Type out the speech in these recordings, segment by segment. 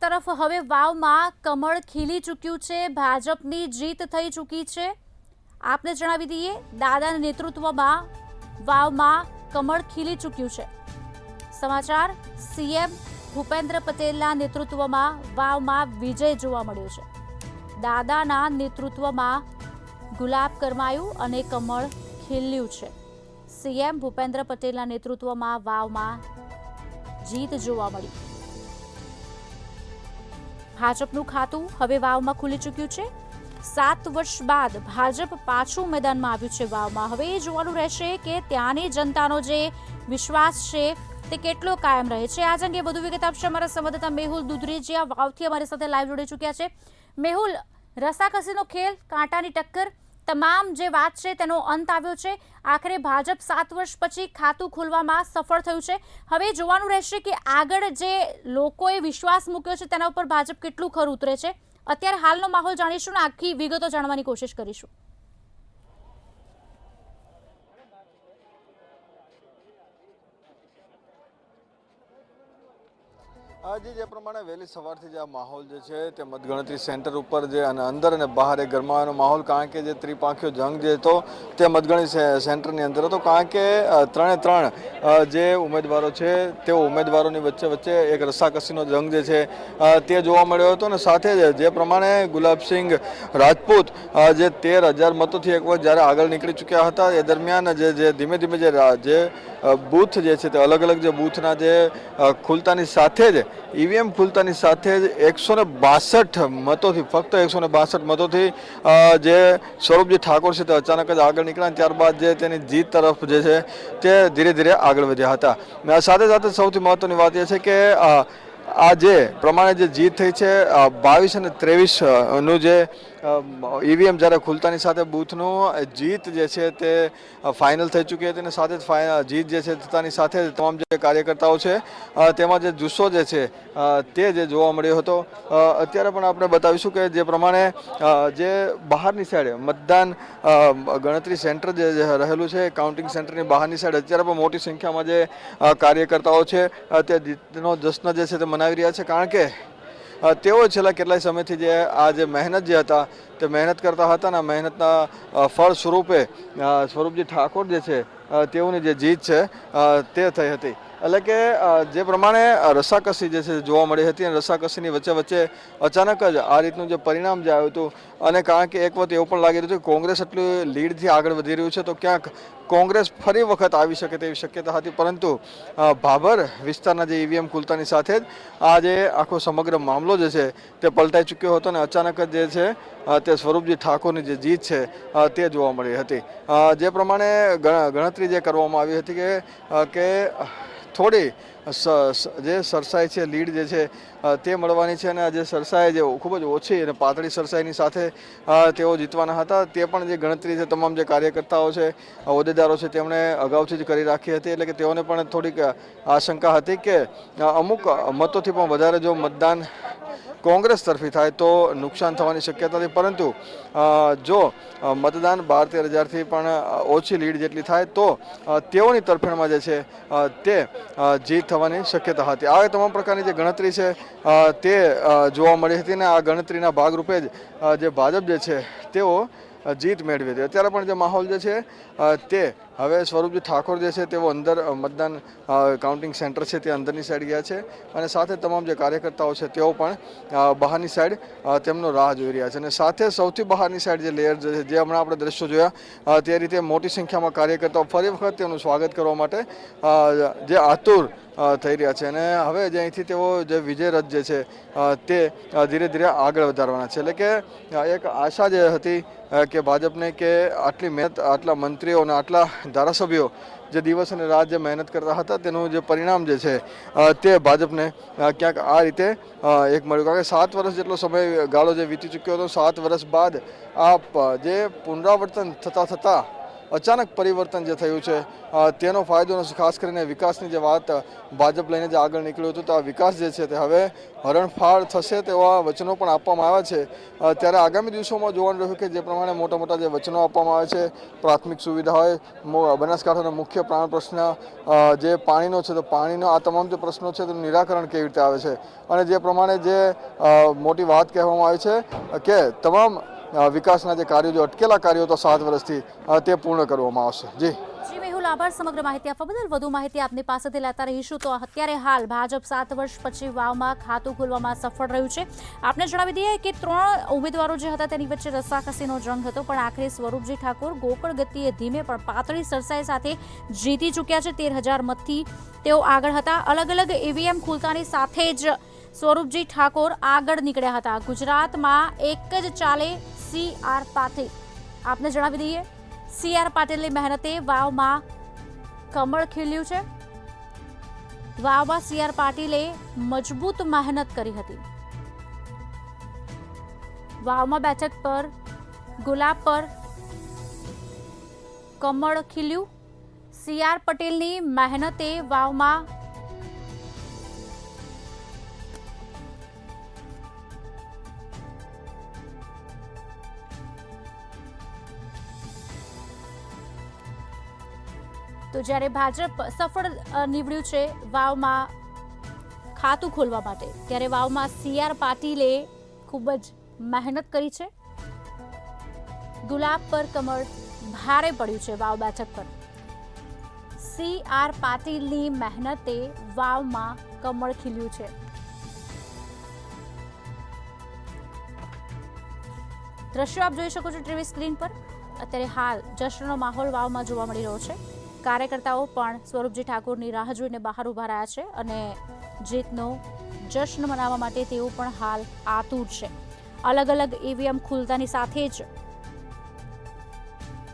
તરફ હવે વાવમાં કમળ ખીલી ચૂક્યું છે, ભાજપની જીત થઈ ચૂકી છે। આપને જણાવી દઈએ, દાદાના નેતૃત્વમાં વાવમાં કમળ ખીલી ચૂક્યું છે। સમાચાર, સીએમ ભૂપેન્દ્ર પટેલના નેતૃત્વમાં વાવમાં વિજય જોવા મળ્યો છે। દાદાના નેતૃત્વમાં ગુલાબ કરમાયું અને કમળ ખીલ્યું છે। સીએમ ભૂપેન્દ્ર પટેલના નેતૃત્વમાં વાવમાં જીત જોવા મળી। ભાજપનું ખાતું હવે વાવમાં ખુલી ચૂક્યું છે। 7 વર્ષ બાદ ભાજપ પાછું મેદાનમાં આવ્યું છે વાવમાં। હવે એ જોવાનું રહેશે કે ત્યાંની જનતાનો જે વિશ્વાસ છે તે કેટલો કાયમ રહે છે। આ અંગે વધુ વિગત આપશે અમારા સંવાદદાતા મેહુલ દુધરેજી વાવથી અમારી સાથે લાઈવ જોડી ચૂક્યા છે। મેહુલ, રસાકસીનો ખેલ, કાંટાની ટક્કર, તમામ જે વાત છે તેનો અંત આવ્યો છે। આખરે ભાજપ 7 વર્ષ પછી ખાતું ખોલવામાં સફળ થયું છે। હવે જોવાનું રહેશે કે આગળ જે લોકોએ વિશ્વાસ મૂક્યો છે તેના ઉપર ભાજપ કેટલું ખરું ઉતરે છે। અત્યારે હાલનો માહોલ જાણીશું ને આખી વિગતો જાણવાની કોશિશ કરીશું। આજે જે પ્રમાણે વહેલી સવારથી જે આ માહોલ જે છે તે મતગણતરી સેન્ટર ઉપર જે અંદર અને બહાર એક ગરમાવાનો માહોલ, કારણ કે જે ત્રિપાંખીયો જંગ જે હતો તે મતગણતરી સેન્ટરની અંદર હતો, કારણ કે ત્રણ જે ઉમેદવારો છે તેઓ ઉમેદવારોની વચ્ચે એક રસાકસીનો જંગ જે છે તે જોવા મળ્યો હતો। અને સાથે જે પ્રમાણે ગુલાબસિંહ રાજપૂત જે 13,000 મતોથી એક વખત જ્યારે આગળ નીકળી ચૂક્યા હતા, એ દરમિયાન જે ધીમે ધીમે જે બૂથ જે છે તે અલગ અલગ જે બૂથના જે ખુલતાની સાથે જ ઈવીએમ ખુલતાની સાથે જ 162 મતોથી, ફક્ત 162 મતોથી જે સ્વરૂપજી ઠાકોર છે તે અચાનક જ આગળ નીકળ્યા। ત્યારબાદ જે તેની જીત તરફ જે છે તે ધીરે ધીરે આગળ વધ્યા હતા। સાથે સાથે સૌથી મહત્વની વાત એ છે કે આ જે પ્રમાણે જે જીત થઈ છે 22 અને 23 નું જે ઈવીએમ જ્યારે ખુલતાની સાથે બૂથનું જીત જે છે તે ફાઇનલ થઈ ચૂકી હતી, અને સાથે જ જીત જે છે થતાની સાથે તમામ જે કાર્યકર્તાઓ છે તેમાં જે જુસ્સો જે છે તે જે જોવા મળ્યો હતો। અત્યારે પણ આપણે બતાવીશું કે જે પ્રમાણે જે બહારની સાઈડે મતદાન ગણતરી સેન્ટર જે રહેલું છે, કાઉન્ટિંગ સેન્ટરની બહારની સાઈડ અત્યારે પણ મોટી સંખ્યામાં જે કાર્યકર્તાઓ છે તે જીતનો જશ્ન જે છે તે મનાવી રહ્યા છે, કારણ કે તેઓ છેલ્લા કેટલાય સમયથી જે આ જે મહેનત જે હતા તે મહેનત કરતા હતા ને મહેનતના ફળ સ્વરૂપે સ્વરૂપજી ઠાકોર જે છે તેઓની જે જીત છે તે થઈ હતી। એટલે કે જે પ્રમાણે રસાકસી જે છે જોવા મળી હતી, અને રસાકસીની વચ્ચે અચાનક જ આ રીતનું જે પરિણામ જે આવ્યું હતું, અને કારણ કે એક વખત એવું પણ લાગી રહ્યું હતું કે કોંગ્રેસ એટલી લીડથી આગળ વધી રહ્યું છે તો ક્યાંક કોંગ્રેસ ફરી વખત આવી શકે તેવી શક્યતા હતી, પરંતુ ભાભર વિસ્તારના જે ઈવીએમ ખુલતાની સાથે જ આ જે આખો સમગ્ર મામલો જે છે તે પલટાઈ ચૂક્યો હતો, અને અચાનક જ જે છે તે સ્વરૂપજી ઠાકોરની જે જીત છે તે જોવા મળી હતી। જે પ્રમાણે ગણતરી જે કરવામાં આવી હતી કે થોડી જે સરસાઈ છે, લીડ જે છે તે મળવાની છે, અને જે સરસાઈ જે ખૂબ જ ઓછી અને પાતળી સરસાઈની સાથે તેઓ જીતવાના હતા, તે પણ જે ગણતરી છે તમામ જે કાર્યકર્તાઓ છે, હોદ્દેદારો છે તેમણે અગાઉથી જ કરી રાખી હતી। એટલે કે તેઓને પણ થોડીક આશંકા હતી કે અમુક મતોથી પણ વધારે જો મતદાન કોંગ્રેસ તરફી થાય તો નુકસાન થવાની શક્યતા હતી, પરંતુ જો મતદાન 12-13,000થી પણ ઓછી લીડ જેટલી થાય તો તેઓની તરફેણમાં જે છે તે જીત થવાની શક્યતા હતી। આ તમામ પ્રકારની જે ગણતરી છે તે જોવા મળી હતી, અને આ ગણતરીના ભાગરૂપે જ જે ભાજપ જે છે તેઓ જીત મેળવી હતી। અત્યારે પણ જે માહોલ જે છે તે હવે સ્વરૂપજી ઠાકોર જે છે તેઓ અંદર મતદાન કાઉન્ટિંગ સેન્ટર છે તે અંદરની સાઈડ ગયા છે, અને સાથે તમામ જે કાર્યકર્તાઓ છે તેઓ પણ બહારની સાઈડ તેમનો રાહ જોઈ રહ્યા છે। અને સાથે સૌથી બહારની સાઈડ જે લેયર જે હમણાં આપણે દ્રશ્યો જોયા તે રીતે મોટી સંખ્યામાં કાર્યકર્તાઓ ફરી વખત તેમનું સ્વાગત કરવા માટે જે આતુર થઈ રહ્યા છે, અને હવે જે અહીંથી તેઓ જે વિજય રથ જે છે તે ધીરે ધીરે આગળ વધારવાના છે। એટલે કે એક આશા જે હતી કે ભાજપને કે આટલી મહેનત, આટલા મંત્રીઓ અને આટલા ધારાસભ્યો જે દિવસ અને રાત જે મહેનત કરતા હતા તેનું જે પરિણામ જે છે તે ભાજપને ક્યાંક આ રીતે એક મળ્યું, કારણ કે 7 વર્ષ જેટલો સમય ગાળો જે વીતી ચૂક્યો હતો, 7 વર્ષ બાદ આ જે પુનરાવર્તન થતાં અચાનક પરિવર્તન જે થયું છે તેનો ફાયદો ખાસ કરીને વિકાસની જે વાત ભાજપ લઈને જે આગળ નીકળ્યું હતું તો આ વિકાસ જે છે તે હવે હરણફાળ થશે તેવા વચનો પણ આપવામાં આવ્યા છે ત્યારે આગામી દિવસોમાં જોવાનું રહ્યું કે જે પ્રમાણે મોટા મોટા જે વચનો આપવામાં આવે છે પ્રાથમિક સુવિધા હોય બનાસકાંઠાનો મુખ્ય પ્રાણ પ્રશ્ન જે પાણીનો છે તો પાણીનો આ તમામ જે પ્રશ્નો છે તેનું નિરાકરણ કેવી રીતે આવે છે અને જે પ્રમાણે જે મોટી વાત કહેવામાં આવી છે કે તમામ વિકાસના જે કાર્યો જે અટકેલા કાર્યો તો 7 વર્ષથી તે પૂર્ણ કરવામાં આવશે જી મેહુલ આભાર સમગ્ર માહિતી આપવા બદલ વધુ માહિતી આપની પાસેથી લેતા રહીશું તો અત્યારે હાલ ભાજપ 7 વર્ષ પછી વાવમાં ખાતું ખોલવામાં સફળ રહ્યું છે આપને જણાવી દઈએ કે 3 ઉમેદવારો જે હતા તેની વચ્ચે રસ્સાકસીનો જંગ હતો પણ આખરે સ્વરૂપજી ઠાકોર ગોકળ ગતિએ ધીમે પણ પાતળી સરસાઈ સાથે જીતી ચૂક્યા છે 13,000 મતથી તેઓ આગળ હતા અલગ અલગ ઈવીએમ ખુલતાની સાથે જ સ્વરૂપજી ઠાકોર આગળ નીકળ્યા હતા ગુજરાતમાં એક જ ચાલે CR પાટીલ આપને જણાવી દઈએ CR પાટીલની મહેનતે વાવમાં કમળ ખીલ્યું છે વાવમાં CR પાટીલે મજબૂત મહેનત કરી હતી વાવમાં બેઠક પર ગુલાબ પર કમળ ખીલ્યું CR પટેલની મહેનતે વાવમાં તો જ્યારે ભાજપ સફળ નીવડ્યું છે વાવમાં ખાતું ખોલવા માટે ત્યારે વાવમાં CR પાટીલે ખૂબ જ મહેનત કરી છે ગુલાબ પર કમળ ભારે પડ્યું છે વાવ બેઠક પર CR પાટીલની મહેનતે વાવમાં કમળ ખીલ્યું છે દ્રશ્યો આપ જોઈ શકો છો ટીવી સ્ક્રીન પર અત્યારે હાલ જશ્નનો માહોલ વાવમાં જોવા મળી રહ્યો છે કાર્યકર્તાઓ પણ સ્વરૂપજી ઠાકોરની રાહ જોઈને બહાર ઉભા રહ્યા છે અને જીતનો જશ્ન મનાવવા માટે તેઓ પણ હાલ આતુર છે અલગ અલગ ઈવીએમ ખુલતાની સાથે જ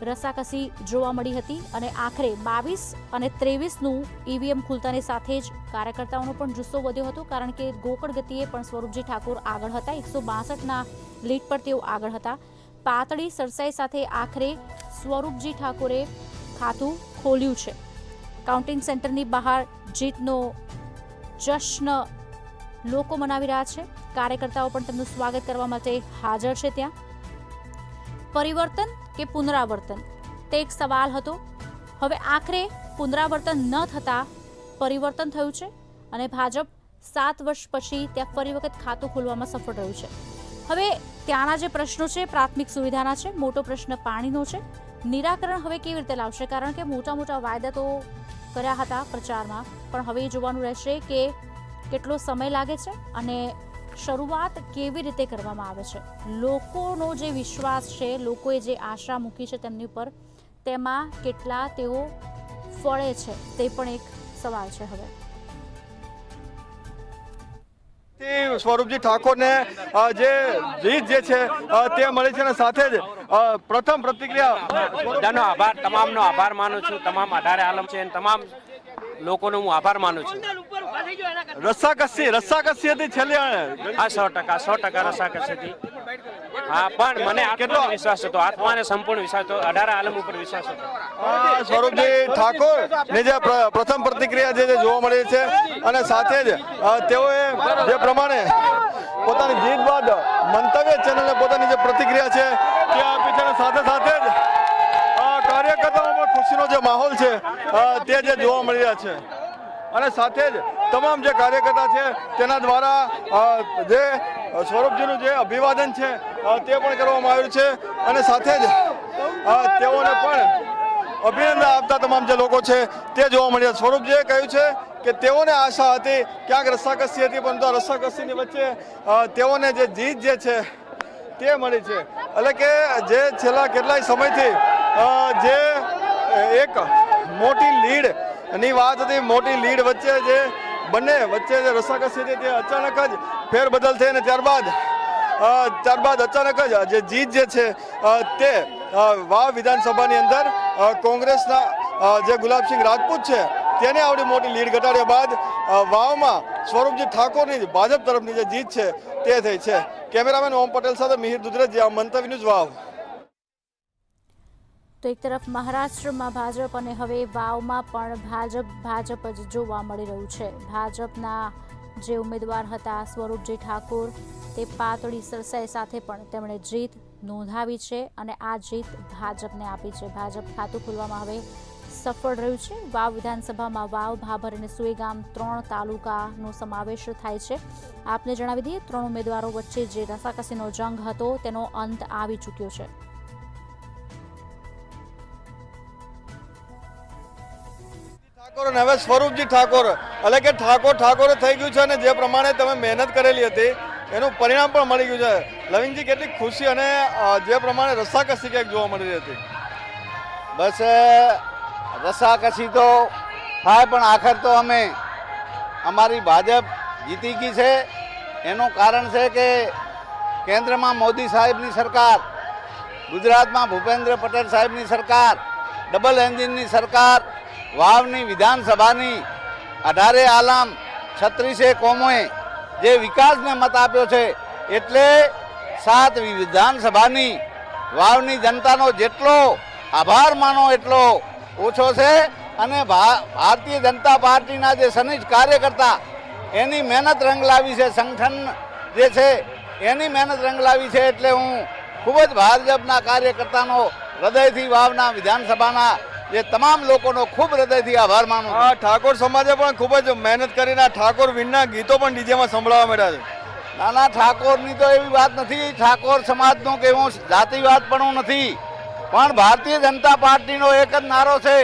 રસાકસી જોવા મળી હતી અને આખરે 22 અને 23નું ઈવીએમ ખુલતાની સાથે જ કાર્યકર્તાઓનો પણ જુસ્સો વધ્યો હતો કારણ કે ગોકળ ગતિએ પણ સ્વરૂપજી ઠાકોર આગળ હતા 162ના લીડ પર તેઓ આગળ હતા પાતળી સરસાઈ સાથે આખરે સ્વરૂપજી ઠાકોરે ખાતું ખોલ્યું છે કાઉન્ટિંગ સેન્ટરની બહાર જીતનો જશ્ન લોકો મનાવી રહ્યા છે કાર્યકર્તાઓ પણ તેમનું સ્વાગત કરવા માટે હાજર છે ત્યાં પરિવર્તન કે પુનરાવર્તન તે એક સવાલ હતો હવે આખરે પુનરાવર્તન ન થતા પરિવર્તન થયું છે અને ભાજપ 7 વર્ષ પછી ત્યાં ફરી વખત ખાતું ખોલવામાં સફળ રહ્યું છે હવે ત્યાંના જે પ્રશ્નો છે પ્રાથમિક સુવિધાના છે મોટો પ્રશ્ન પાણીનો છે નિરાકરણ હવે કેવી રીતે લાવશે કારણ કે મોટા મોટા વાયદા તો કર્યા હતા પ્રચારમાં પણ હવે જોવાનું રહેશે કે કેટલો સમય લાગે છે અને શરૂઆત કેવી રીતે કરવામાં આવે છે લોકોનો જે વિશ્વાસ છે લોકોએ જે આશા મૂકી છે તેમની ઉપર તેમાં કેટલા તેઓ ફળે છે તે પણ એક સવાલ છે હવે સ્વરૂપજી ઠાકોરને જે જીત જે છે તે મળી છે અને સાથે જ પ્રથમ પ્રતિક્રિયા બધાનો આભાર તમામનો આભાર માનું છું તમામ 18 આલમ છે અને તમામ લોકોનો હું આભાર માનું છું રસ્સાકસી હતી છેલ્લે આ 100% રસ્સાકસી હતી હા પણ મને કેટલો વિશ્વાસ હતો આત્માને સંપૂર્ણ વિશ્વાસ હતો 18 આલમ ઉપર વિશ્વાસ હતો સ્વરૂપજી ઠાકોર ની જે પ્રથમ પ્રતિક્રિયા જે જોવા મળી છે અને સાથે જ તેઓએ જે પ્રમાણે પોતાની જીત બાદ મંતવ્ય ચેનલને પોતાની જે પ્રતિક્રિયા છે તે આપી છે અને સાથે સાથે જ કાર્યકર્તાઓમાં ખુશીનો જે માહોલ છે તે જે જોવા મળી રહ્યા છે અને સાથે જ તમામ જે કાર્યકર્તા છે તેના દ્વારા જે સ્વરૂપજીનું જે અભિવાદન છે તે પણ કરવામાં આવ્યું છે અને સાથે જ તેઓને પણ અભિનંદન આપતા તમામ જે લોકો છે તે જોવા મળ્યા સ્વરૂપજીએ કહ્યું છે કે તેઓને આશા હતી ક્યાંક રસ્સાકસી હતી પરંતુ રસ્સાકસીની વચ્ચે તેઓને જે જીત જે છે તે મળી છે એટલે કે જે છેલ્લા કેટલાય સમયથી જે એક મોટી લીડ ની વાત હતી મોટી લીડ વચ્ચે જે બંને વચ્ચે જે રસ્સાકસી હતી તે અચાનક જ ફેરબદલ થઈ અને ત્યારબાદ અચાનક જ જે જીત જે છે તે વાવ વિધાનસભાની અંદર કોંગ્રેસના જે ગુલાબસિંહ રાજપૂત છે તેને આવડી મોટી લીડ ઘટાડ્યા બાદ વાવમાં સ્વરૂપજી ઠાકોરની ભાજપ તરફની જે જીત છે તે થઈ છે કેમેરામેન ઓમ પટેલ સાથે મિહિર દુધરેજ મંતવ્ય ન્યૂઝ વાવ તો એક તરફ મહારાષ્ટ્રમાં ભાજપ અને હવે વાવમાં પણ ભાજપ જ જોવા મળી રહ્યું છે. ભાજપના જે ઉમેદવાર હતા સ્વરૂપજી ઠાકોર, તે પાતળી સરસાઈ સાથે પણ તેમણે જીત નોંધાવી છે અને આ જીત ભાજપને આપી છે. ભાજપ ખાતું ખોલવામાં હવે સફળ રહ્યું છે. વાવ વિધાનસભામાં વાવ, ભાભર અને સુઈગામ 3 તાલુકાનો સમાવેશ થાય છે. આપને જણાવી દઈએ, 3 ઉમેદવારો વચ્ચે જે રસાકસીનો જંગ હતો તેનો અંત આવી ચૂક્યો છે. ઠાકોર અને હવે સ્વરૂપજી ઠાકોર, એટલે કે ઠાકોર થઈ ગયું છે અને જે પ્રમાણે તમે મહેનત કરેલી હતી એનું પરિણામ પણ મળી ગયું છે. લવિંગજી, કેટલી ખુશી અને જે પ્રમાણે રસાકસી ક્યાંક જોવા મળી રહી હતી? બસ રસાકસી તો થાય, પણ આખર તો અમારી ભાજપ જીતી ગઈ છે. એનું કારણ છે કે કેન્દ્રમાં મોદી સાહેબની સરકાર, ગુજરાતમાં ભૂપેન્દ્ર પટેલ સાહેબની સરકાર, ડબલ એન્જિનની સરકાર, વાવની વિધાનસભાની 18 આલમ 36 કોમોએ જે વિકાસને મત આપ્યો છે, એટલે 7 વિધાનસભાની વાવની જનતાનો જેટલો આભાર માનો એટલો ઓછો છે. અને ભારતીય જનતા પાર્ટીના જે સનિષ્ઠ કાર્યકર્તા, એની મહેનત રંગ લાવી છે, સંગઠન જે છે એની મહેનત રંગ લાવી છે. એટલે હું ખૂબ જ ભાજપના કાર્યકર્તાનો હૃદયથી, વાવના વિધાનસભાના જે તમામ લોકોનો ખૂબ હૃદયથી આભાર માનું છું. ઠાકોર સમાજે પણ ખૂબ જ મહેનત કરીને ઠાકોર વિનના ગીતો પણ ડીજેમાં સંભળાવવા મળ્યા છે. નાના, ઠાકોરની તો એવી વાત નથી. ઠાકોર સમાજનું કે હું જાતિવાદ પણ નથી, પણ ભારતીય જનતા પાર્ટીનો એક જ નારો છે,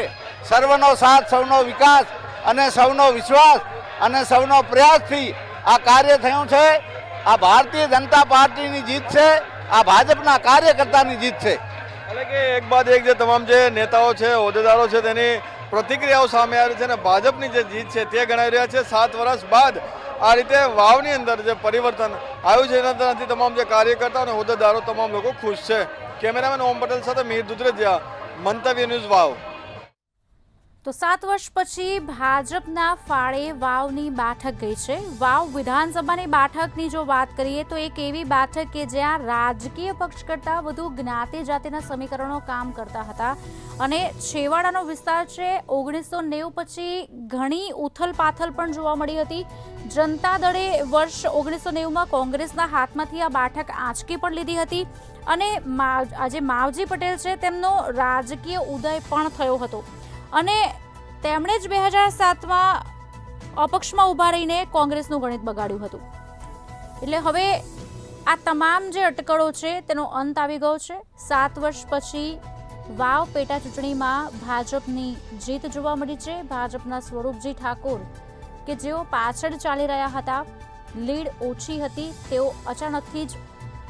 સર્વનો સાથ, સૌનો વિકાસ અને સૌનો વિશ્વાસ અને સૌનો પ્રયાસથી આ કાર્ય થયું છે. આ ભારતીય જનતા પાર્ટીની જીત છે, આ ભાજપના કાર્યકર્તાની જીત છે. એટલે કે એક બાદ એક જે તમામ જે નેતાઓ છે, હોદ્દેદારો છે, તેની પ્રતિક્રિયાઓ સામે આવી છે અને ભાજપની જે જીત છે તે ગણાવી રહ્યા છે. 7 વર્ષ બાદ આ રીતે વાવની અંદર જે પરિવર્તન આવ્યું છે એનાથી તમામ જે કાર્યકર્તાઓ અને હોદ્દેદારો તમામ લોકો ખુશ છે. કેમેરામેન ઓમ પટેલ સાથે મીર દુધરેજિયા, મંતવ્ય ન્યૂઝ, વાવ. તો 7 વર્ષ પછી ભાજપના ફાળે વાવની બેઠક ગઈ છે. વાવ વિધાનસભાની બેઠકની જો વાત કરીએ તો એક એવી બેઠક કે જ્યાં રાજકીય પક્ષ કરતાં વધુ જ્ઞાતિ જાતિના સમીકરણો કામ કરતા હતા અને છેવાડાનો વિસ્તાર છે. 1990 પછી ઘણી ઉથલપાથલ પણ જોવા મળી હતી. જનતા દળે વર્ષ 1990માં કોંગ્રેસના હાથમાંથી આ બેઠક આંચકી પણ લીધી હતી અને આજે માવજી પટેલ છે તેમનો રાજકીય ઉદય પણ થયો હતો અને તેમણે જ 2007માં અપક્ષમાં ઊભા રહીને કોંગ્રેસનું ગણિત બગાડ્યું હતું. એટલે હવે આ તમામ જે અટકળો છે તેનો અંત આવી ગયો છે. 7 વર્ષ પછી વાવ પેટા ચૂંટણીમાં ભાજપની જીત જોવા મળી છે. ભાજપના સ્વરૂપજી ઠાકોર કે જેઓ પાછળ ચાલી રહ્યા હતા, લીડ ઓછી હતી, તેઓ અચાનકથી જ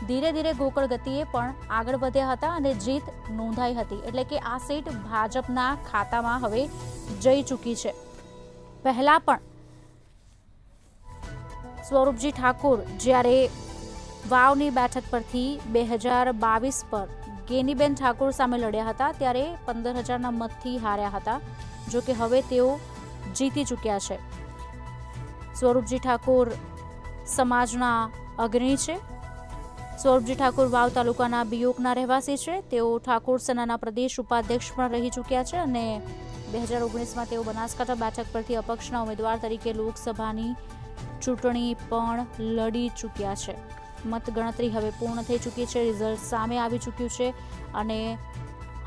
ધીરે ધીરે ગોકળ ગતિએ પણ આગળ વધ્યા હતા અને જીત નોંધાઈ હતી. એટલે કે આ સીટ ભાજપના ખાતામાં હવે જઈ ચૂકી છે. પહેલા પણ સ્વરૂપજી ઠાકોર જ્યારે વાવની બેઠક પરથી 2022 પર ગેનીબેન ઠાકોર સામે લડ્યા હતા ત્યારે 15,000ના મતથી હાર્યા હતા. જો કે હવે તેઓ જીતી ચૂક્યા છે. સ્વરૂપજી ઠાકોર સમાજના અગ્રણી છે. સ્વરૂપજી ઠાકોર વાવ તાલુકાના બિયોકના રહેવાસી છે. તેઓ ઠાકોર સેનાના પ્રદેશ ઉપાધ્યક્ષ પણ રહી ચૂક્યા છે અને 2019માં તેઓ બનાસકાંઠા બેઠક પરથી અપક્ષના ઉમેદવાર તરીકે લોકસભાની ચૂંટણી પણ લડી ચૂક્યા છે. મતગણતરી હવે પૂર્ણ થઈ ચૂકી છે, રિઝલ્ટ સામે આવી ચૂક્યું છે અને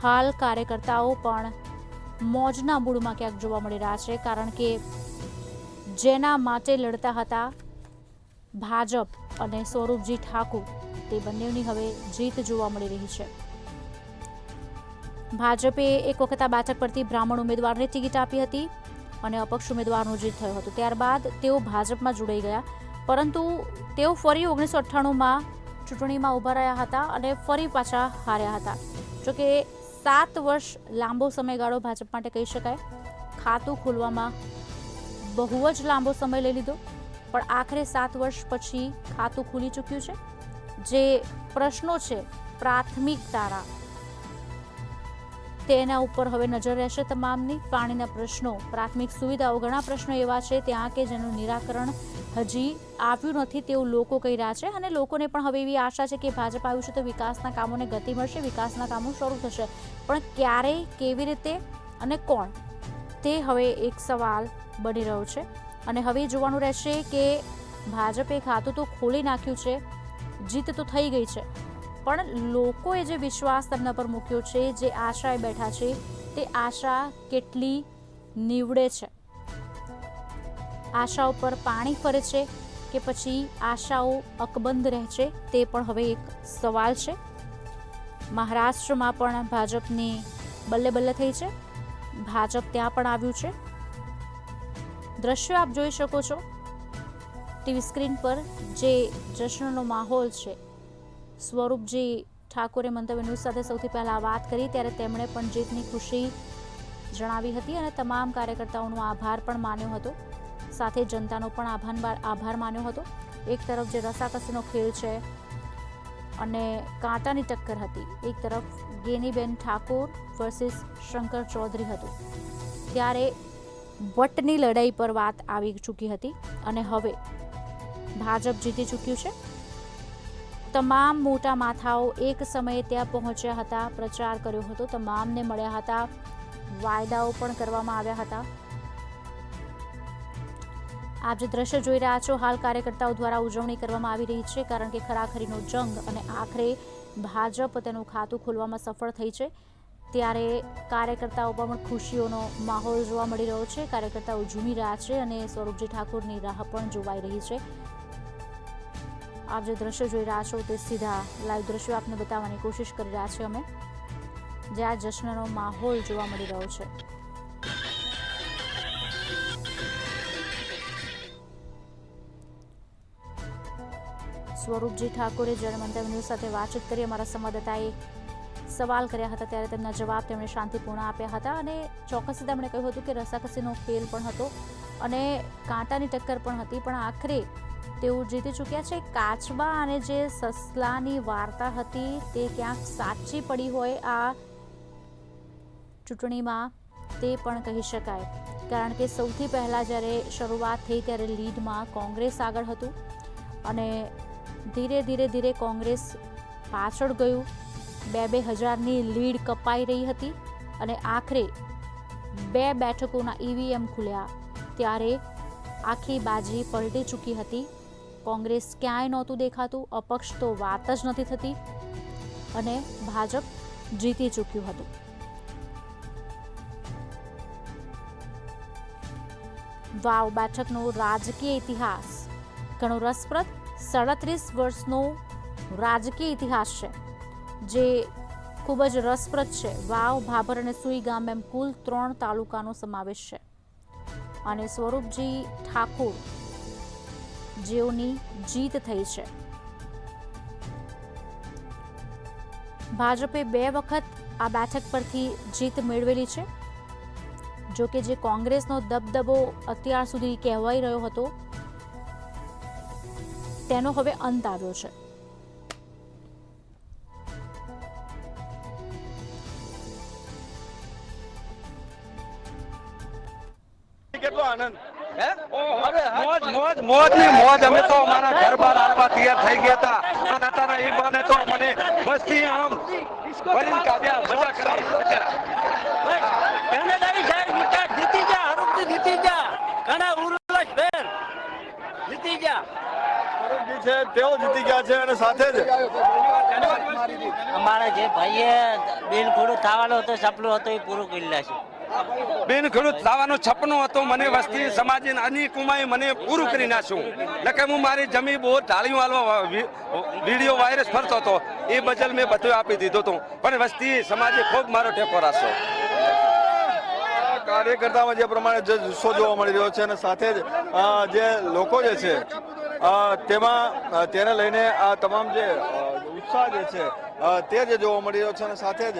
હાલ કાર્યકર્તાઓ પણ મોજના મૂડમાં ક્યાંક જોવા મળી રહ્યા છે. કારણ કે જેના માટે લડતા હતા ભાજપ અને સ્વરૂપજી ઠાકોર, તે બંનેની હવે જીત જોવા મળી રહી છે. ભાજપે એક વખત આ બેઠક પરથી બ્રાહ્મણ ઉમેદવારને ટિકિટ આપી હતી અને અપક્ષ ઉમેદવારનો જીત થયો હતો. ત્યારબાદ તેઓ ભાજપમાં જોડાઈ ગયા, પરંતુ તેઓ ફરી 1998માં ચૂંટણીમાં ઊભા રહ્યા હતા અને ફરી પાછા હાર્યા હતા. જોકે 7 વર્ષ લાંબો સમયગાળો ભાજપ માટે કહી શકાય. ખાતું ખોલવામાં બહુ જ લાંબો સમય લઈ લીધો, પણ આખરે 7 વર્ષ પછી ખાતું ખુલી ચૂક્યું છે. જે પ્રશ્નો છે પ્રાથમિક તારા, તેના ઉપર હવે નજર રહેશે તમામની. પાણીના પ્રશ્નો, પ્રાથમિક સુવિધાઓ, ઘણા પ્રશ્નો એવા છે ત્યાં કે જેનું નિરાકરણ હજી આવ્યું નથી તેવું લોકો કહી રહ્યા છે. અને લોકોને પણ હવે એવી આશા છે કે ભાજપ આવ્યું છે તો વિકાસના કામોને ગતિ મળશે, વિકાસના કામો શરૂ થશે. પણ ક્યારે, કેવી રીતે અને કોણ, તે હવે એક સવાલ બની રહ્યો છે. અને હવે જોવાનું રહેશે કે ભાજપે ખાતું તો ખોલી નાખ્યું છે, જીત તો થઈ ગઈ છે, પણ લોકોએ જે વિશ્વાસ તેમના પર મૂક્યો છે, જે આશાએ બેઠા છે, તે આશા કેટલી નીવડે છે? આશાઓ પર પાણી ફરે છે કે પછી આશાઓ અકબંધ રહે છે, તે પણ હવે એક સવાલ છે. મહારાષ્ટ્રમાં પણ ભાજપની બલ્લે બલ્લે થઈ છે. ભાજપ ત્યાં પણ આવ્યું છે. દ્રશ્યો આપ જોઈ શકો છો ટીવી સ્ક્રીન પર. જે જશ્નનો માહોલ છે, સ્વરૂપજી ઠાકોરે મંતવ્ય ન્યૂઝ સાથે સૌથી પહેલા વાત કરી ત્યારે તેમણે પણ જીતની ખુશી જણાવી હતી અને તમામ કાર્યકર્તાઓનો આભાર પણ માન્યો હતો. સાથે જનતાનો પણ આભાર માન્યો હતો. એક તરફ જે રસાકસીનો ખેલ છે અને કાંટાની ટક્કર હતી, એક તરફ ગેનીબેન ઠાકોર વર્સિસ શંકર ચૌધરી હતું, ત્યારે વટની લડાઈ પર વાત આવી ચૂકી હતી અને હવે ભાજપ જીતી ચૂક્યું છે. તમામ મોટા માથાઓ એક સમયે ત્યાં પહોંચ્યા હતા, પ્રચાર કર્યો હતો, તમામને મળ્યા હતા, વાયદાઓ પણ કરવામાં આવ્યા હતા. આપ જે દ્રશ્ય જોઈ રહ્યા છો, હાલ કાર્યકર્તાઓ દ્વારા ઉજવણી કરવામાં આવી રહી છે, કારણ કે ખરાખરીનો જંગ અને આખરે ભાજપ તેનું ખાતું ખોલવામાં સફળ થઈ છે. ત્યારે કાર્યકર્તાઓ પર પણ ખુશીઓનો માહોલ જોવા મળી રહ્યો છે. કાર્યકર્તાઓ ઝૂમી રહ્યા છે અને સ્વરૂપજી ઠાકોરની રાહ પણ જોવાઈ રહી છે. આપ જે દ્રશ્ય જોઈ રહ્યા છો તે સીધા લાઈવ દ્રશ્યો આપને બતાવવાની કોશિશ કરી રહ્યા છે અમે, જ્યાં જશ્નનો માહોલ જોવા મળી રહ્યો છે. સ્વરૂપજી ઠાકોરે જ્યારે મંતવ્ય ન્યૂઝ સાથે વાતચીત કરી, અમારા સંવાદદાતાએ સવાલ કર્યા હતા ત્યારે તેમના જવાબ તેમણે શાંતિપૂર્ણ આપ્યા હતા અને ચોક્કસથી તેમણે કહ્યું હતું કે રસાકસીનો ખેલ પણ હતો અને કાંટાની ટક્કર પણ હતી, પણ આખરે તેઓ જીતી ચૂક્યા છે. કાચબા અને જે સસલાની વાર્તા હતી તે ક્યાંક સાચી પડી હોય આ ચૂંટણીમાં, તે પણ કહી શકાય. કારણ કે સૌથી પહેલાં જ્યારે શરૂઆત થઈ ત્યારે લીડમાં કોંગ્રેસ આગળ હતું અને ધીરે ધીરે કોંગ્રેસ પાછળ ગયું. 2,000ની લીડ કપાઈ રહી હતી અને આખરે 2 બેઠકોના ઈવીએમ ખુલ્યા ત્યારે આખી બાજી પલટી ચૂકી હતી. કોંગ્રેસ ક્યાંય નહોતું દેખાતું, અપક્ષ તો વાત જ નથી થતી અને ભાજપ જીતી ચૂક્યું હતું. વાવ બેઠકનો રાજકીય ઇતિહાસ ઘણો રસપ્રદ. 37 વર્ષનો રાજકીય ઇતિહાસ છે જે ખૂબ જ રસપ્રદ છે. વાવ, ભાભર અને સુઈ ગામ એમ કુલ 3 તાલુકાનો સમાવેશ છે અને સ્વરૂપજી ઠાકોર જેઓની જીત થઈ છે. ભાજપે 2 વખત આ બેઠક પરથી જીત મેળવેલી છે. જો કે જે કોંગ્રેસનો દબદબો અત્યાર સુધી કહેવાઈ રહ્યો હતો તેનો હવે અંત આવ્યો છે. કેટલો આનંદ મોજ અમે તો અમારા ઘર બાર આવવા તૈયાર થઈ ગયા હતા. દાતાના એ બાને તો મને બસથી આમ ભરીને કાઢ્યા, મજા કરાવી. કેનેડાની સાહેબ વિકાસ જીતી જા, હરુપથી જીતી જા, ઘણા ઉલ્લાસ ફેર જીતી જા. સ્વરૂપજી છે તેઓ જીતી ગયા છે અને સાથે જ અમારા જે ભાઈએ બિલ ખોડું થવાનો હતો, સપનું હતું એ પૂરું કરી લેશે. બેન ખેડૂત થવાનું સપનું હતું, મને વસ્તી સમાજ આની કુમાઈ મને પૂરું કરી નાખ્યું. નકે હું મારી જમી બહુ ઢાળીઓ હાલવા વિડીયો વાયરસ ફરતો હતો, એ બદલ મેં બધું આપી દીધું હતું, પણ વસ્તી સમાજે ખૂબ મારો ટેકો રાખ્યો. કાર્યકર્તામાં જે પ્રમાણે જે જુસ્સો જોવા મળી રહ્યો છે અને સાથે જ જે લોકો જે છે તેમાં તેને લઈને આ તમામ જે ઉત્સાહ જે છે તે જે જોવા મળી રહ્યો છે અને સાથે જ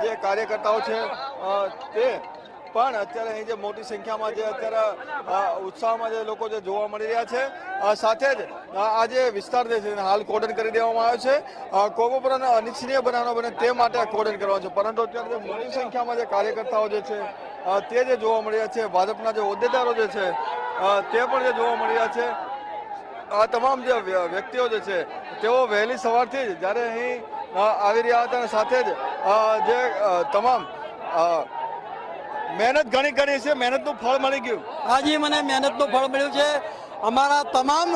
જે કાર્યકર્તાઓ છે તે પણ અત્યારે અહીં જે મોટી સંખ્યામાં જે અત્યારે ઉત્સાહમાં જે લોકો જે જોવા મળી રહ્યા છે, સાથે જ આ જે વિસ્તાર જે છે હાલ કોર્ડન કરી દેવામાં આવ્યો છે. કોકો પર અનિચ્છનીય બનાવનો બને તે માટે કોર્ડન કરવાનું છે, પરંતુ અત્યારે જે મોટી સંખ્યામાં જે કાર્યકર્તાઓ જે છે તે જે જોવા મળી રહ્યા છે, ભાજપના જે હોદ્દેદારો જે છે તે પણ જે જોવા મળી રહ્યા છે. આ તમામ જે વ્યક્તિઓ જે છે તેઓ વહેલી સવારથી જ જ્યારે અહીં આવી રહ્યા હતા અને સાથે જ જે તમામ મહેનત ઘણી કરી છે, મહેનતનું ફળ મળી ગયું. આજે મને મહેનતનું ફળ મળ્યું છે. અમારા તમામ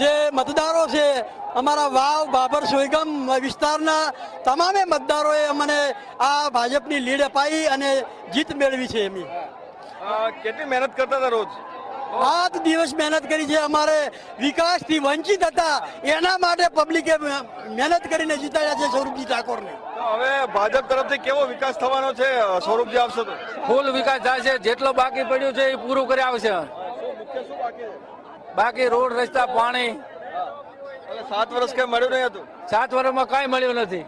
જે મતદારો છે, અમારા વાવ બાબર સોયગામ વિસ્તારના તમામે મતદારોએ અમને આ ભાજપની લીડ અપાઈ અને જીત મેળવી છે. એમની કેટલી મહેનત કરતા હતા રોજ? રાત દિવસ મહેનત કરી છે. અમારે વિકાસથી વંચિત હતા એના માટે પબ્લિકે મહેનત કરીને જીતાડ્યા છે સ્વરૂપજી ઠાકોરને. તો હવે ભાજપ તરફથી કેવો વિકાસ થવાનો છે સ્વરૂપજી આપશે તો? ફૂલ વિકાસ થાય છે. જેટલો બાકી પડ્યું છે એ પૂરું કરી આવશે. બાકી રોડ રસ્તા પાણી 7 વર્ષ કઈ મળ્યું નહીં હતું? 7 વર્ષમાં કાંઈ મળ્યું નથી.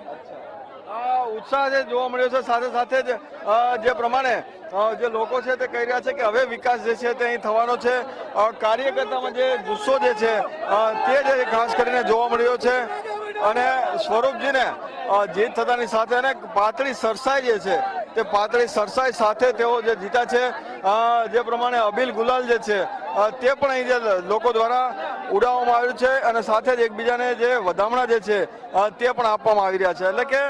ઉત્સાહ જે જોવા મળ્યો છે, સાથે સાથે જ જે પ્રમાણે જે લોકો છે તે કહી રહ્યા છે કે હવે વિકાસ જે છે તે અહીં થવાનો છે. કાર્યકર્તામાં જે જુસ્સો જે છે તે જ ખાસ કરીને જોવા મળ્યો છે. અને સ્વરૂપજીને જીત થતાની સાથે અને પાતળી સરસાઈ જે છે તે પાતળી સરસાઈ સાથે તેઓ જે જીતા છે. જે પ્રમાણે અબીલ ગુલાલ જે છે તે પણ અહીં જે લોકો દ્વારા ઉડાવવામાં આવ્યું છે અને સાથે જ એકબીજાને જે વધામણા જે છે તે પણ આપવામાં આવી રહ્યા છે. એટલે કે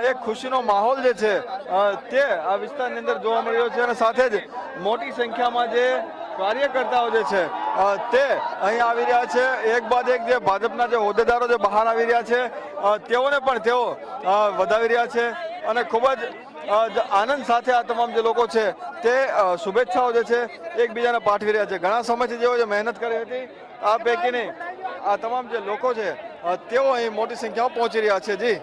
એક ખુશીનો માહોલ જે છે તે આ વિસ્તારની અંદર જોવા મળી રહ્યો છે. અને સાથે જ મોટી સંખ્યામાં જે કાર્યકર્તાઓ જે છે તે અહીં આવી રહ્યા છે. એક બાદ એક જે ભાજપના જે હોદ્દેદારો જે બહાર આવી રહ્યા છે તેઓને પણ તેઓ વધાવી રહ્યા છે. અને ખૂબ જ આનંદ સાથે આ તમામ જે લોકો છે તે શુભેચ્છાઓ જે છે એકબીજાને પાઠવી રહ્યા છે. ઘણા સમયથી જેઓ જે મહેનત કરી હતી આ પૈકીની આ તમામ જે લોકો છે તેઓ અહીં મોટી સંખ્યામાં પહોંચી રહ્યા છે. જી,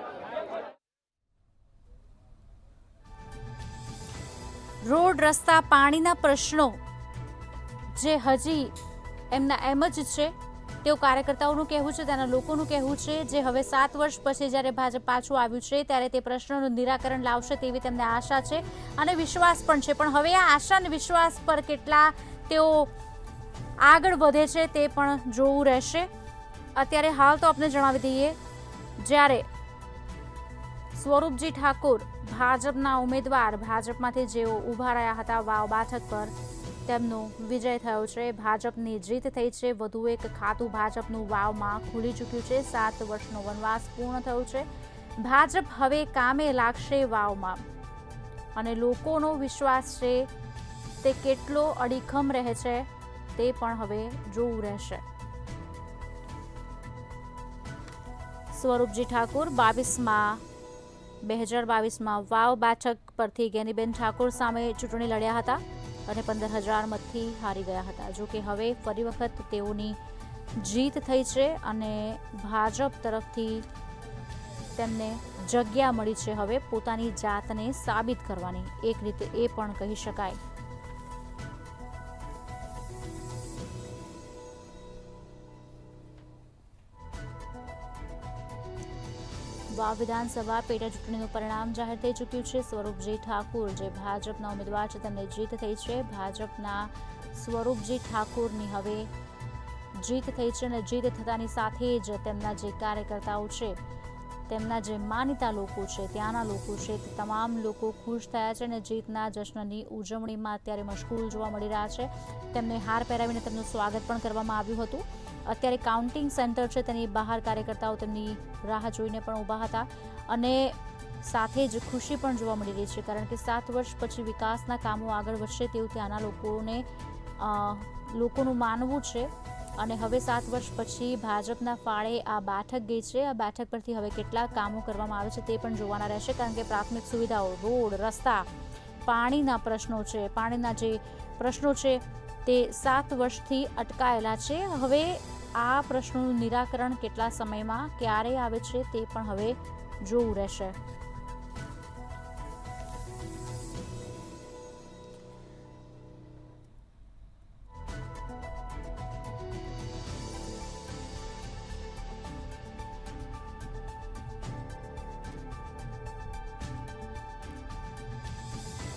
રોડ રસ્તા પાણીના પ્રશ્નો જે હજી એમના એમ જ છે તેવું કાર્યકર્તાઓનું કહેવું છે, તેના લોકોનું કહેવું છે. જે હવે 7 વર્ષ પછી જ્યારે ભાજપ પાછું આવ્યું છે ત્યારે તે પ્રશ્નોનું નિરાકરણ લાવશે તેવી તેમને આશા છે અને વિશ્વાસ પણ છે. પણ હવે આ આશા અને વિશ્વાસ પર કેટલા તેઓ આગળ વધે છે તે પણ જોવું રહેશે. અત્યારે હાલ તો આપણે જણાવી દઈએ, જ્યારે સ્વરૂપજી ઠાકોર ભાજપના ઉમેદવાર, ભાજપમાંથી જેઓ ઊભા રહ્યા હતા વાવ બેઠક પર, તેમનો વિજય થયો છે. ભાજપની જીત થઈ છે. વધુ એક ખાતું ભાજપનું વાવમાં ખુલી ચૂક્યું છે. 7 વર્ષનો વનવાસ પૂર્ણ થયો છે. ભાજપ હવે કામે લાગશે વાવમાં અને લોકોનો વિશ્વાસ છે તે કેટલો અડીખમ રહે છે તે પણ હવે જોવું રહેશે. સ્વરૂપજી ઠાકોર 2022માં વાવ બેઠક પરથી ગેનીબેન ઠાકોર સામે ચૂંટણી લડ્યા હતા અને 15,000 મતથી હારી ગયા હતા. જો કે હવે ફરી વખત તેઓની જીત થઈ છે અને ભાજપ તરફથી તેમને જગ્યા મળી છે હવે પોતાની જાતને સાબિત કરવાની. એક રીતે એ પણ કહી શકાય. વાવ વિધાનસભા પેટા ચૂંટણીનું પરિણામ જાહેર થઈ ચૂક્યું છે. સ્વરૂપજી ઠાકોર જે ભાજપના ઉમેદવાર છે તેમને જીત થઈ છે. ભાજપના સ્વરૂપજી ઠાકોરની હવે જીત થઈ છે અને જીત થતાની સાથે જ તેમના જે કાર્યકર્તાઓ છે, તેમના જે માનીતા લોકો છે, ત્યાંના લોકો છે, તે તમામ લોકો ખુશ થયા છે અને જીતના જશ્નની ઉજવણીમાં અત્યારે મશગુલ જોવા મળી રહ્યા છે. તેમને હાર પહેરાવીને તેમનું સ્વાગત પણ કરવામાં આવ્યું હતું. અત્યારે કાઉન્ટિંગ સેન્ટર છે તેની બહાર કાર્યકર્તાઓ તેમની રાહ જોઈને પણ ઊભા હતા અને સાથે જ ખુશી પણ જોવા મળી રહી છે, કારણ કે 7 વર્ષ પછી વિકાસના કામો આગળ વધશે તેવું ત્યાંના લોકોનું માનવું છે. અને હવે 7 વર્ષ પછી ભાજપના ફાળે આ બેઠક ગઈ છે. આ બેઠક પરથી હવે કેટલા કામો કરવામાં આવે છે તે પણ જોવાના રહેશે, કારણ કે પ્રાથમિક સુવિધાઓ, રોડ, રસ્તા, પાણીના પ્રશ્નો છે, પાણીના જે પ્રશ્નો છે તે 7 વર્ષથી અટકાયેલા છે. હવે આ પ્રશ્નોનું નિરાકરણ કેટલા સમયમાં ક્યારે આવે છે તે પણ હવે જોવું રહેશે.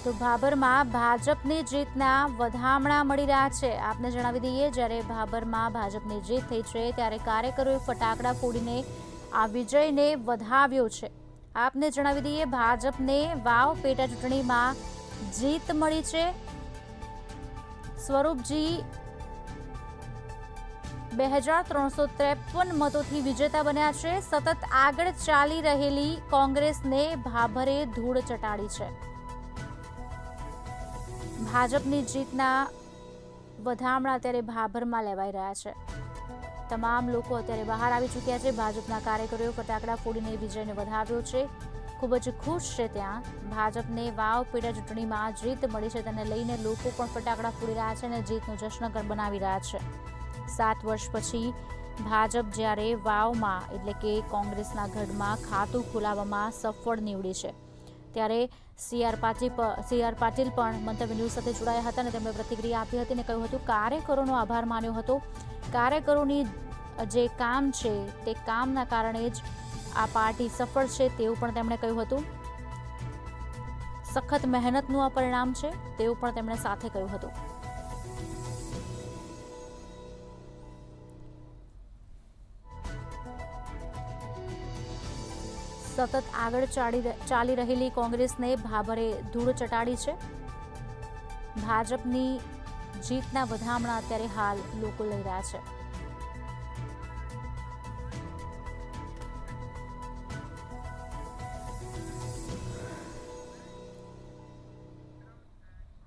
તો ભાભરમાં ભાજપની જીતના વધામણા મળી રહ્યા છે. આપને જણાવી દઈએ, જ્યારે ભાભરમાં ભાજપની જીત થઈ છે ત્યારે કાર્યકરોએ ફટાકડા ફોડીને આ વિજયને વધાવ્યો છે. આપને જણાવી દઈએ, ભાજપને વાવ પેટા ચૂંટણીમાં જીત મળી છે. સ્વરૂપજી 2353 મતોથી વિજેતા બન્યા છે. સતત આગળ ચાલી રહેલી કોંગ્રેસને ભાભરે ધૂળ ચટાડી છે. ભાજપની જીતના વધામણા અત્યારે ભાભરમાં લેવાઈ રહ્યા છે. તમામ લોકો અત્યારે બહાર આવી ચૂક્યા છે. ભાજપના કાર્યકરોએ ફટાકડા ફોડીને વિજયને વધાવ્યો છે. ખૂબ જ ખુશ છે. ત્યાં ભાજપને વાવ પેટા ચૂંટણીમાં જીત મળી છે તેને લઈને લોકો પણ ફટાકડા ફોડી રહ્યા છે અને જીતનો જશ્ન બનાવી રહ્યા છે. 7 વર્ષ પછી ભાજપ જ્યારે વાવમાં એટલે કે કોંગ્રેસના ગઢમાં ખાતું ખોલાવવામાં સફળ નીવડી છે ત્યારે CR પાટીલ પણ મંતવ્ય ન્યૂઝ સાથે જોડાયા હતા અને તેમણે પ્રતિક્રિયા આપી હતી અને કહ્યું હતું કાર્યકરોનો આભાર માન્યો હતો. કાર્યકરોની જે કામ છે તે કામના કારણે જ આ પાર્ટી સફળ છે તેવું પણ તેમણે કહ્યું હતું. સખત મહેનતનું આ પરિણામ છે તેવું પણ તેમણે સાથે કહ્યું હતું. સતત આગળ ચાલી રહેલી કોંગ્રેસને ભાભરે ધૂળ ચટાડી છે. ભાજપની જીતના વધામણા અત્યારે હાલ લોકો લઈ રહ્યા છે.